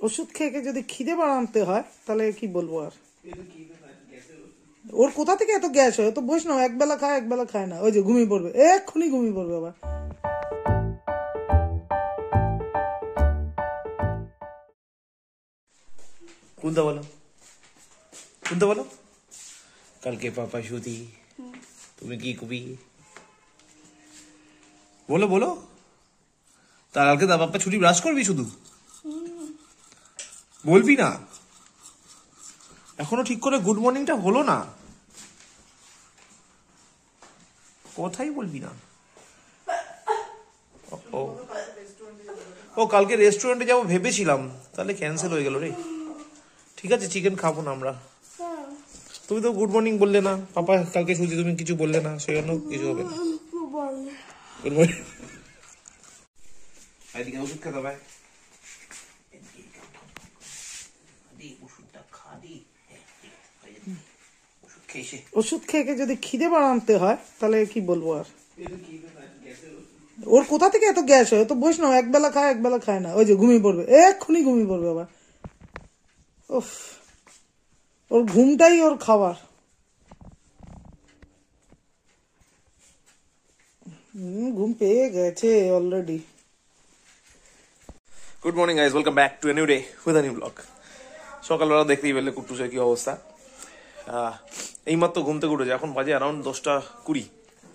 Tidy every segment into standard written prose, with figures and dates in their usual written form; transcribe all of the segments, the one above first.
ওষুধ খেয়ে যদি খিদে বাড়াতে হয় তাহলে কি বলবো আর। ওর কোথা থেকে এত গ্যাস হয়? তো বৈষ্ণব একবেলা খায় একবেলা খায় না, ওই যে ঘুমিয়ে পড়বে, এক্ষুনি ঘুমিয়ে পড়বে আবার। কোনটা বলো, কোনটা বলো? কালকে পাপা ছুটি, তুমি কি কবি বলো বলো। তার কালকে দা পাপা ছুটি, ব্রাশ করবি শুধু, বলবি না? এখনো ঠিক করে গুড মর্নিংটা হলো না, কথাই বলবি না। ও কালকে রেস্টুরেন্টে যাবো ভেবেছিলাম, তাহলে ক্যান্সেল হয়ে গেল রে। ঠিক আছে, চিকেন খাবো না আমরা। তুমি তো গুড মর্নিং বললে না, পাপা কালকে ছুটি, তুমি কিছু বললে না, সেই জন্য কিছু হবে না। Good morning. এদিকে ওষুধ খেতে হবে, ওষুধ খেয়ে যদি খিদে বাড়াতে হয় তাহলে কি বলবো আর। ওর কোথা থেকে এত গ্যাস হয়? তো বৈষ্ণব একবেলা খায় একবেলা খায় না, ওই যে ঘুমিয়ে পড়বে, এক্ষুনি ঘুমিয়ে পড়বে আবার। উফ, ওর ঘুমটাই ওর খাবার। ঘুম পেয়ে গেছে already. Good morning guys, welcome back to a new day with a new blog. সকালবেলা দেখতেই পেলে কুট্টুসের কি অবস্থা। এইমাত্র ঘুম থেকে উঠেছে, এখন বাজে অ্যারাউন্ড 10:20।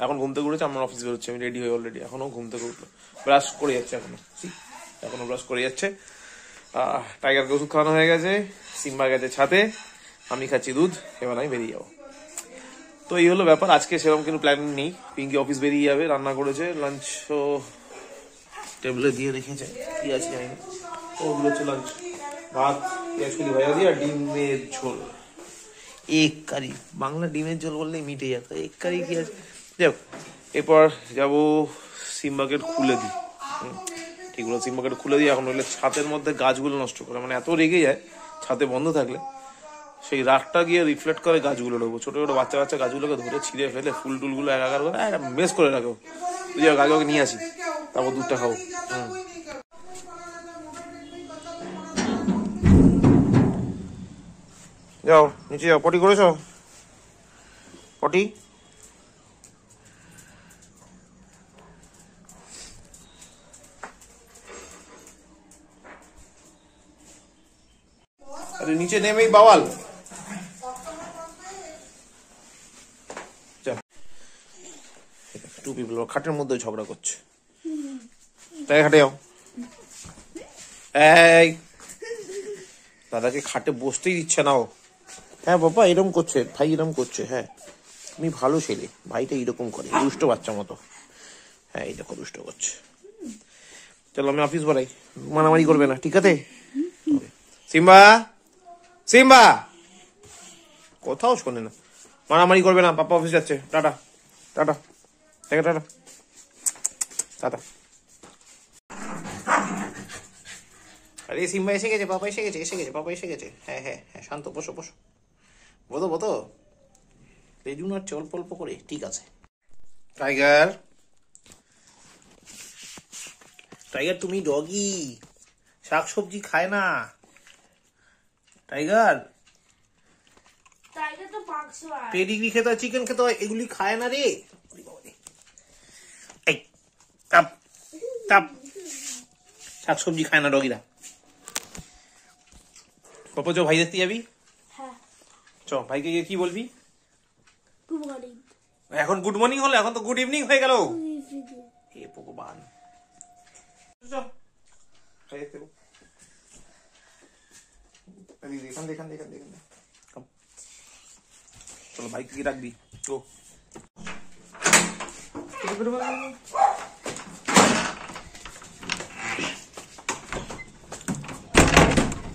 এখন ঘুম থেকে উঠেছে, আমার অফিস বেরোচ্ছে, আমি রেডি হয়ে অলরেডি। এখনো ঘুম থেকে উঠলো, ব্রাশ করে যাচ্ছে, এখনো ব্রাশ করে যাচ্ছে। টাইগারকে ওষুধ খাওয়ানো হয়ে গেছে, সিম্বা গেছে ছাদে, আমি খাচ্ছি দুধ, এবার আমি বেরিয়ে যাবো। তো এই হলো ব্যাপার। আজকে সেরকম কোনো প্ল্যানিং নেই, পিঙ্কি অফিস বেরিয়ে যাবে, রান্না করেছে, লাঞ্চও টেবিলে দিয়ে রেখেছে, কি আছে জানি না। ওগুলো হচ্ছে লাঞ্চ, ভাত, পেঁয়াজ কুলি ভাজা দিয়ে আর ডিমের ঝোল, এক কারি। বাংলা ডিমের ঝোল বললেই মিটে যেত, এক কারি কি আছে। যাও, এরপর যাবো সিম্বাকে খুলে দিই। ঠিক বলো, সিম্বাকে খুলে দিই। এখন হলে ছাদের মধ্যে গাছগুলো নষ্ট করে, মানে এত রেগে যায় ছাদে বন্ধ থাকলে, সেই রাগটা গিয়ে রিফ্লেক্ট করে গাছগুলো ঢোকো, ছোট ছোট বাচ্চা বাচ্চা গাছগুলোকে ধরে ছিঁড়ে ফেলে ফুল টুলগুলো একাকার করে মেস করে রাখো। বুঝে আগে ওকে নিয়ে আসি, তারপর দুধটা খাবো। যাও নিচে যাও, পটি করেছো? পটি আরে নিচে নেমেই বাওয়াল। টু পিপল খাটের মধ্যে ঝগড়া করছে, তাই খাটে যাও। এই দাদাকে খাটে বসতেই দিচ্ছে না ও। হ্যাঁ বাবা এরকম করছে, ভাই এরকম করছে। হ্যাঁ তুমি ভালো ছেলে, ভাইটা এরকম করে, দুষ্ট বাচ্চা মতো। হ্যাঁ এই দেখো দুষ্ট করছে। চলো আমি অফিস বাড়াই, মারামারি করবে না, ঠিক আছে? সিম্বা, সিম্বা কোথাও শোনে না, মারামারি করবে না, পাপা অফিস যাচ্ছে, টাটা টাটা, টাটা টাটা। আরে সিম্বা এসে গেছে, পাপা এসে গেছে, এসে গেছে, পাপা এসে গেছে। হ্যাঁ হ্যাঁ হ্যাঁ, শান্ত, বসো বসো, বোধো বোধো, বেজুন হচ্ছে অল্প অল্প করে, ঠিক আছে। টাইগার, টাইগার তুমি ডগি, শাক সবজি খায় না। টাইগার, টাইগার তো মাংস খায়, পেডিগ্রি খেতে হয়, চিকেন খেতে হয়, এগুলি খায় না রে। এই টাপ টাপ, শাক সবজি খায় না ডগিরা। পাপা চ ভাই দেখতে যাবি? হ্যাঁ চ, ভাইকে গিয়ে কি বলবি? Good morning. এখন গুড মর্নিং হলো, এখন তো গুড ইভিনিং হয়ে গেল। হে ভগবান, চলো ভাইকে কি রাখবি? তো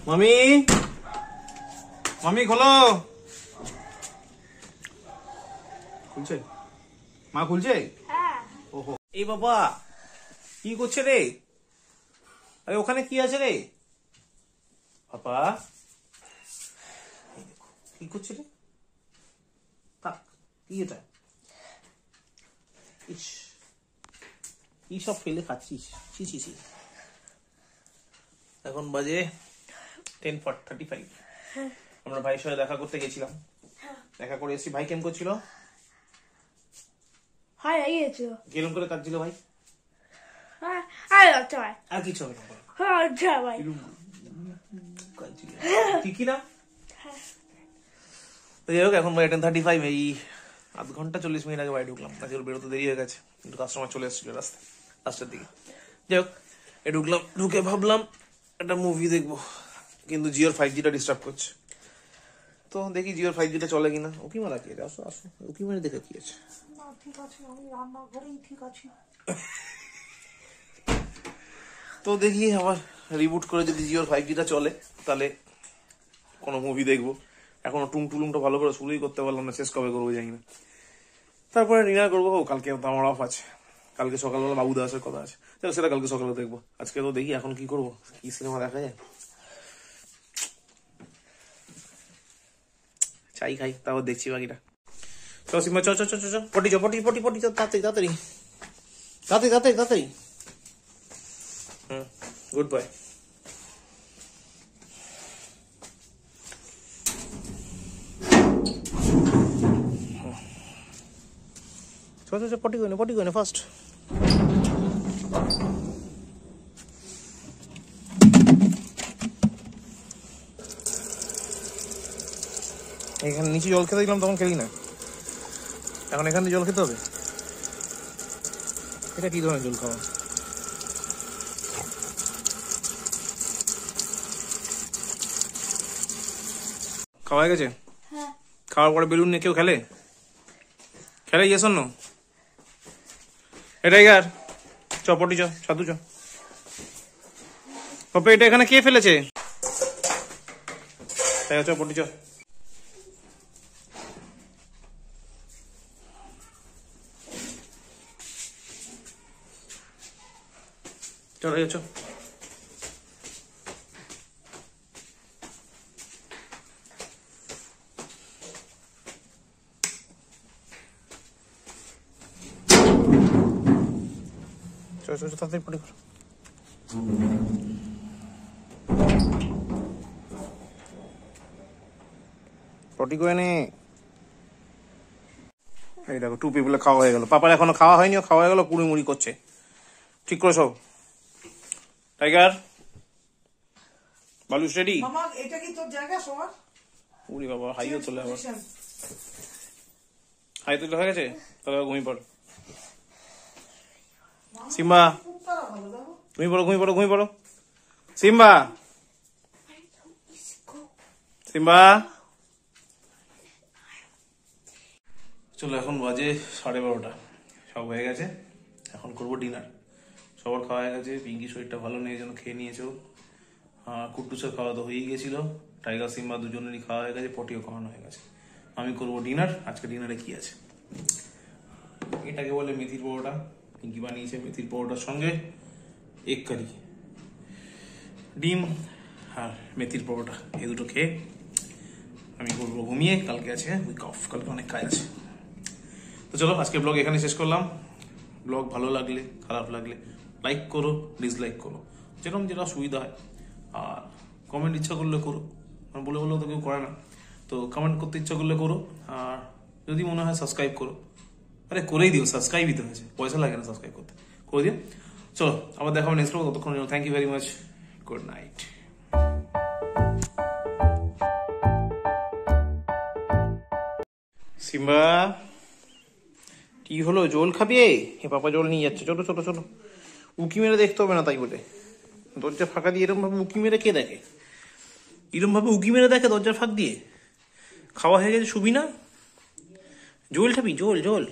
মামি, মামি খোলো। খুলছে, মা খুলছে? হ্যাঁ ওহো, এই বাবা কি করছে রে? আরে ওখানে কি আছে রে পাপা? কি করছে রে? থাক, কি এটা? ইস, কি সব ফেলে খাচ্ছিস? ছি ছি ছি। এখন বাজে 10:35। আমরা ভাইয়ের সাথে দেখা করতে গেছিলাম, দেখা করে এসেছি। ভাই কেমন করছিল? হয় গিয়েছো? কেমন করে কাটছিল ভাই? হ্যাঁ আচ্ছা ভাই, আর কিছু হবে না, হ্যাঁ আচ্ছা ভাই, ঠিকই না? তো যাই হোক, এখন 10:35, এই আধ ঘন্টা 40 মিনিট আগে বাড়ি ঢুকলাম। আজকে বেরোতে দেরি হয়ে গেছে, কিন্তু কাস্টমার চলে এসেছিল রাস্তার দিকে। যাই হোক, ঢুকলাম, ঢুকে ভাবলাম একটা মুভি দেখবো, কিন্তু জিওর 5Gটা ডিস্টার্ব করছে। তো দেখি জিওর 5Gটা চলে কিনা। উকি মারা কি আছে? আসো আসো, উকি মারে দেখে কি আছে। ঠিক আছে, আমি রান্নাঘরেই ঠিক আছি। তো দেখি আবার রিবুট করে যদি জিওর 5Gটা চলে তাহলে কোনো মুভি দেখবো। এখনো টুংটুলুংটা ভালো করে শুরুই করতে পারলাম না, শেষ কবে করবো জানি না। তারপরে ডিনার করবো। কালকে তো আমার অফ আছে, কালকে সকালবেলা বাবুদা আসার কথা আছে, চলো সেটা কালকে সকালে দেখবো। আজকে তো দেখি এখন কি করবো, কি সিনেমা দেখা যায়। চাই খাই, তারপর দেখছি বাকিটা। চল সিম্বা, চল চল চল চল, পটি চল, পটি পটি পটি, তাড়াতাড়ি তাড়াতাড়ি তাড়াতাড়ি তাড়াতাড়ি তাড়াতাড়ি। Good bye. চল চল চল, পটি করে নে ফার্স্ট। এখানে নিচে জল খেতে দিলাম, তখন খেলি না, এখন এখান থেকে জল খেতে হবে। এটা কি ধরনের জল খাওয়া? খাওয়া হয়ে গেছে? হ্যাঁ খাওয়ার পরে বেলুন নিয়ে কেউ খেলে? Yes or no? এটাই আর চপটি চ, সাধু চ। পপে, এটা এখানে কে ফেলেছে? চপটি চ। চলো চল। চল চল, তাড়াতাড়ি পটি কর। পটি করে নে। এই দেখো, 2 পিপলে খাওয়া হয়ে গেল। পাপার এখনো খাওয়া হয়নি, খাওয়া হয়ে গেল, কুড়ি মুড়ি করছে। ঠিক করে সব। টাইগার, বালু রেডি? মামা, এটা কি তোর জায়গা সবার? উরি বাবা, হাইও চলে আবার। হাই তুলে হয়ে গেছে, তাহলে ঘুমিয়ে পড়। সিম্বা, ঘুমিয়ে পড়ো। সিম্বা, চলো, এখন বাজে 12:30, সব হয়ে গেছে। এখন করবো ডিনার। সবার খাওয়া হয়ে গেছে, পিঙ্কি শরীরটা ভালো নেই, যেন খেয়ে নিয়েছো। কুট্টুসের খাওয়া তো হয়েই গেছিল, টাইগার সিম্বা দুজনেরই খাওয়া হয়ে গেছে, পটিও খাওয়ানো হয়ে গেছে। আমি করবো ডিনার। আজকে ডিনারে কি আছে? এটাকে বলে মেথির পরোটা। পিঙ্কি বানিয়েছে মেথির পরোটার সঙ্গে এগ কারি, ডিম আর মেথির পরোটা। এই দুটো খেয়ে আমি করবো ঘুমিয়ে। কালকে আছে উইক অফ, কালকে অনেক কাজ আছে। তো চলো, আজকে ব্লগ এখানে শেষ করলাম। ব্লগ ভালো লাগলে, খারাপ লাগলে লাইক করো, ডিসলাইক করো, যেরকম যেটা সুবিধা হয়। আর কমেন্ট ইচ্ছা করলে করো, বলে বলেও তো কেউ করে না, তো কমেন্ট করতে ইচ্ছা করলে করো। আর যদি মনে হয় সাবস্ক্রাইব করো, আরে করেই দিও, সাবস্ক্রাইবই তো হয়েছে, পয়সা লাগে না সাবস্ক্রাইব করতে, করে দিও। চলো, আবার দেখা হবে নেক্সট ব্লগ। ততক্ষণ thank you very much, good night. Simba, কি হলো, জল খাবি? হে পাপা জল নিয়ে যাচ্ছে, চলো চলো চলো। উকি মেরে দেখতে হবে না তাই বলে, দরজা ফাঁকা দিয়ে এরকম ভাবে উকি মেরে কে দেখে? এরকম ভাবে উকি মেরে দেখে দরজার ফাঁক দিয়ে? খাওয়া হয়ে গেছে, শুবি না? জল খাবি? জল জল।